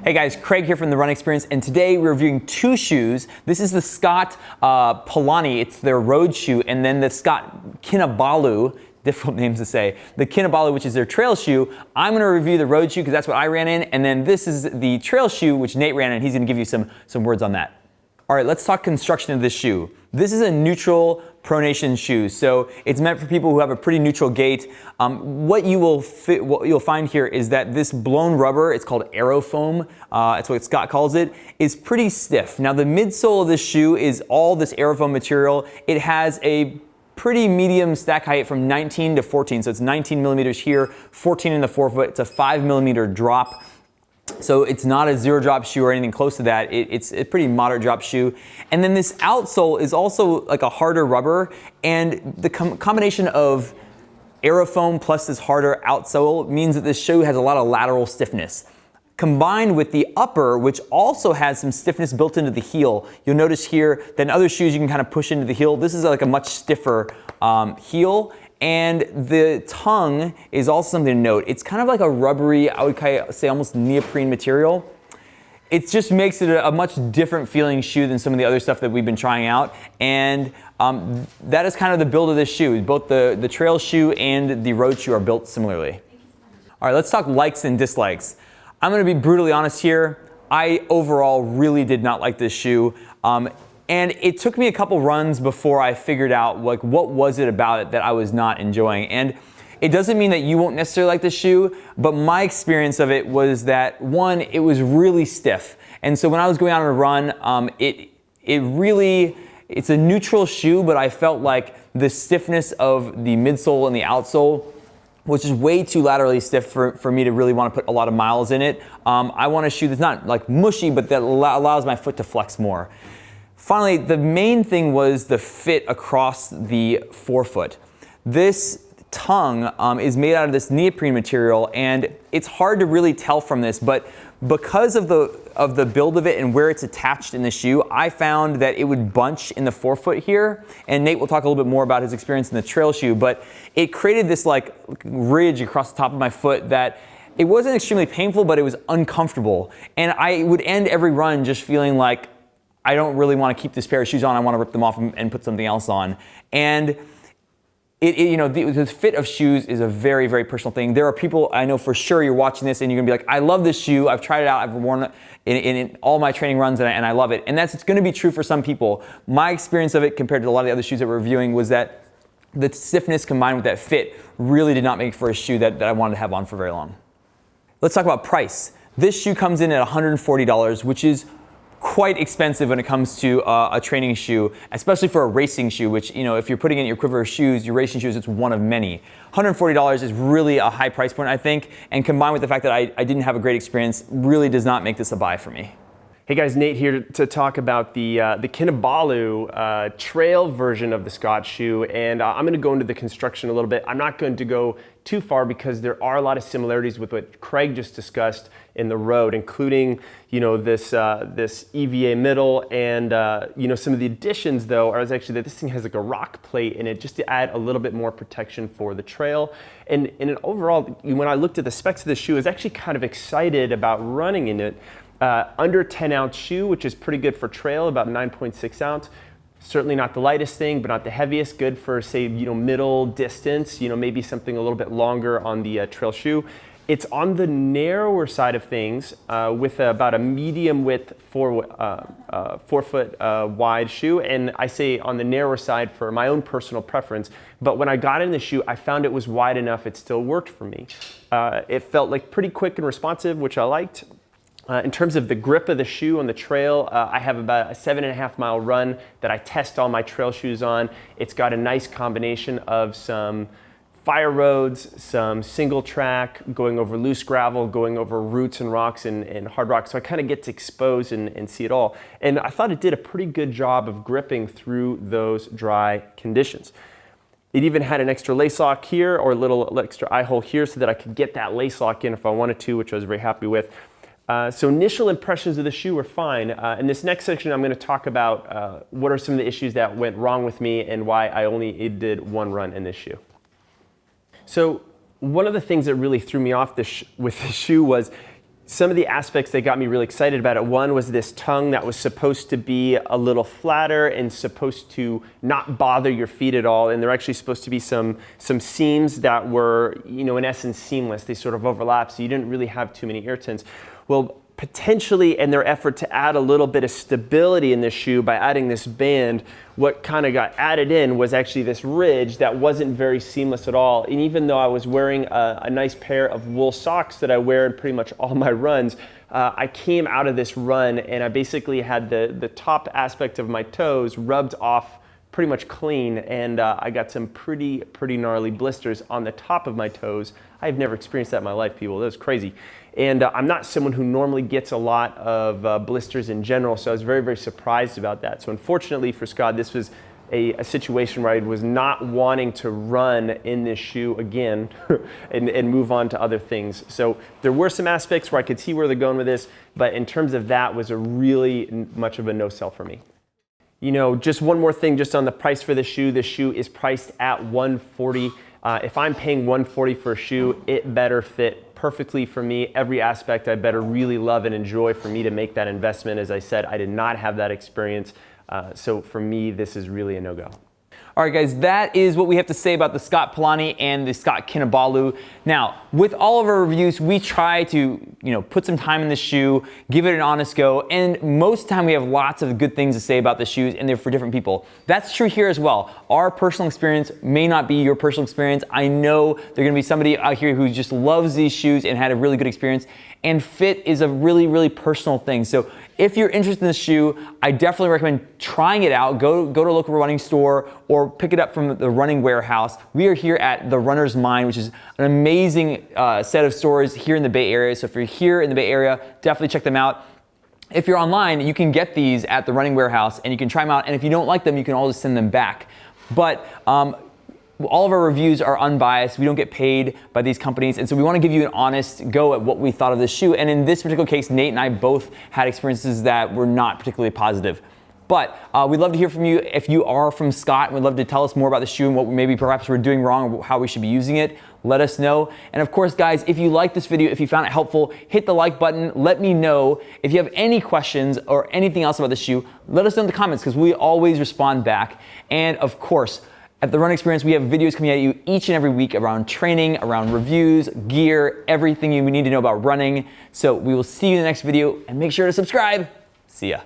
Hey guys, Craig here from The Run Experience, and today we're reviewing two shoes. This is the Scott Palani, it's their road shoe, and then the Scott Kinabalu, difficult names to say, the Kinabalu, which is their trail shoe. I'm going to review the road shoe because that's what I ran in, and then this is the trail shoe, which Nate ran in, and he's going to give you some words on that. All right, let's talk construction of this shoe. This is a neutral pronation shoe, so it's meant for people who have a pretty neutral gait. What you'll find here is that this blown rubber, it's called aerofoam, that's what Scott calls it, is pretty stiff. Now the midsole of this shoe is all this aerofoam material. It has a pretty medium stack height from 19 to 14, so it's 19 millimeters here, 14 in the forefoot. It's a 5 millimeter drop. So it's not a zero drop shoe or anything close to that. It's a pretty moderate drop shoe. And then this outsole is also like a harder rubber, and the combination of aerofoam plus this harder outsole means that this shoe has a lot of lateral stiffness. Combined with the upper, which also has some stiffness built into the heel. You'll notice here that in other shoes you can kind of push into the heel. This is like a much stiffer heel. And the tongue is also something to note. It's kind of like a rubbery, I would kind of say almost neoprene material. It just makes it a much different feeling shoe than some of the other stuff that we've been trying out. And that is kind of the build of this shoe. Both the trail shoe and the road shoe are built similarly. All right, let's talk likes and dislikes. I'm gonna be brutally honest here. I overall really did not like this shoe. And it took me a couple runs before I figured out like what was it about it that I was not enjoying. And it doesn't mean that you won't necessarily like the shoe, but my experience of it was that one, it was really stiff. And so when I was going out on a run, it's a neutral shoe, but I felt like the stiffness of the midsole and the outsole was just way too laterally stiff for me to really want to put a lot of miles in it. I want a shoe that's not like mushy, but that allows my foot to flex more. Finally, the main thing was the fit across the forefoot. This tongue is made out of this neoprene material, and it's hard to really tell from this, but because of the build of it and where it's attached in the shoe, I found that it would bunch in the forefoot here, and Nate will talk a little bit more about his experience in the trail shoe, but it created this like ridge across the top of my foot that it wasn't extremely painful, but it was uncomfortable, and I would end every run just feeling like I don't really want to keep this pair of shoes on. I want to rip them off and put something else on. And the fit of shoes is a very, very personal thing. There are people, I know for sure you're watching this and you're gonna be like, I love this shoe. I've tried it out. I've worn it in all my training runs and I love it. And it's gonna be true for some people. My experience of it compared to a lot of the other shoes that we're reviewing was that the stiffness combined with that fit really did not make for a shoe that I wanted to have on for very long. Let's talk about price. This shoe comes in at $140, which is quite expensive when it comes to a training shoe, especially for a racing shoe, which, if you're putting in your quiver of shoes, your racing shoes, it's one of many. $140 is really a high price point, I think, and combined with the fact that I didn't have a great experience, really does not make this a buy for me. Hey guys, Nate here to talk about the Kinabalu trail version of the Scott shoe, and I'm going to go into the construction a little bit. I'm not going to go too far because there are a lot of similarities with what Craig just discussed in the road, including this EVA middle and some of the additions though are actually that this thing has like a rock plate in it just to add a little bit more protection for the trail. And overall, when I looked at the specs of the shoe, I was actually kind of excited about running in it. Under 10 ounce shoe, which is pretty good for trail, about 9.6 ounce. Certainly not the lightest thing, but not the heaviest. Good for say, middle distance, maybe something a little bit longer on the trail shoe. It's on the narrower side of things with about a medium width 4 foot wide shoe. And I say on the narrower side for my own personal preference, but when I got in the shoe, I found it was wide enough, it still worked for me. It felt like pretty quick and responsive, which I liked. In terms of the grip of the shoe on the trail, I have about a 7.5 mile run that I test all my trail shoes on. It's got a nice combination of some fire roads, some single track, going over loose gravel, going over roots and rocks and hard rock. So I kind of get to expose and see it all. And I thought it did a pretty good job of gripping through those dry conditions. It even had an extra lace lock here or a little extra eye hole here so that I could get that lace lock in if I wanted to, which I was very happy with. So initial impressions of the shoe were fine. In this next section, I'm going to talk about what are some of the issues that went wrong with me and why I only did one run in this shoe. So one of the things that really threw me off with this shoe was Some of the aspects that got me really excited about it, one was this tongue that was supposed to be a little flatter and supposed to not bother your feet at all. And there are actually supposed to be some seams that were, in essence seamless. They sort of overlap, so you didn't really have too many irritants. Well, potentially in their effort to add a little bit of stability in this shoe by adding this band, what kind of got added in was actually this ridge that wasn't very seamless at all. And even though I was wearing a nice pair of wool socks that I wear in pretty much all my runs, I came out of this run and I basically had the top aspect of my toes rubbed off pretty much clean, and I got some pretty gnarly blisters on the top of my toes. I've never experienced that in my life, people. That was crazy. And I'm not someone who normally gets a lot of blisters in general, so I was very surprised about that. So unfortunately for Scott, this was a situation where I was not wanting to run in this shoe again and move on to other things. So there were some aspects where I could see where they're going with this, but in terms of that was a really much of a no-sell for me. Just one more thing just on the price for this shoe. This shoe is priced at $140. If I'm paying $140 for a shoe, it better fit perfectly for me. Every aspect I better really love and enjoy for me to make that investment. As I said, I did not have that experience. So for me, this is really a no-go. All right, guys, that is what we have to say about the Scott Palani and the Scott Kinabalu. Now, with all of our reviews, we try to, put some time in the shoe, give it an honest go, and most of the time we have lots of good things to say about the shoes, and they're for different people. That's true here as well. Our personal experience may not be your personal experience. I know there's gonna be somebody out here who just loves these shoes and had a really good experience, and fit is a really personal thing. So if you're interested in this shoe, I definitely recommend trying it out. Go to a local running store or pick it up from the Running Warehouse. We are here at the Runner's Mind, which is an amazing set of stores here in the Bay Area. So if you're here in the Bay Area, definitely check them out. If you're online, you can get these at the Running Warehouse and you can try them out. And if you don't like them, you can always send them back. But all of our reviews are unbiased. We don't get paid by these companies. And so we want to give you an honest go at what we thought of this shoe. And in this particular case, Nate and I both had experiences that were not particularly positive. But we'd love to hear from you. If you are from Scott, we'd love to tell us more about the shoe and what maybe perhaps we're doing wrong or how we should be using it. Let us know. And of course, guys, if you like this video, if you found it helpful, hit the like button. Let me know. If you have any questions or anything else about the shoe, let us know in the comments because we always respond back. And of course, at the Run Experience, we have videos coming at you each and every week around training, around reviews, gear, everything you need to know about running. So we will see you in the next video, and make sure to subscribe. See ya.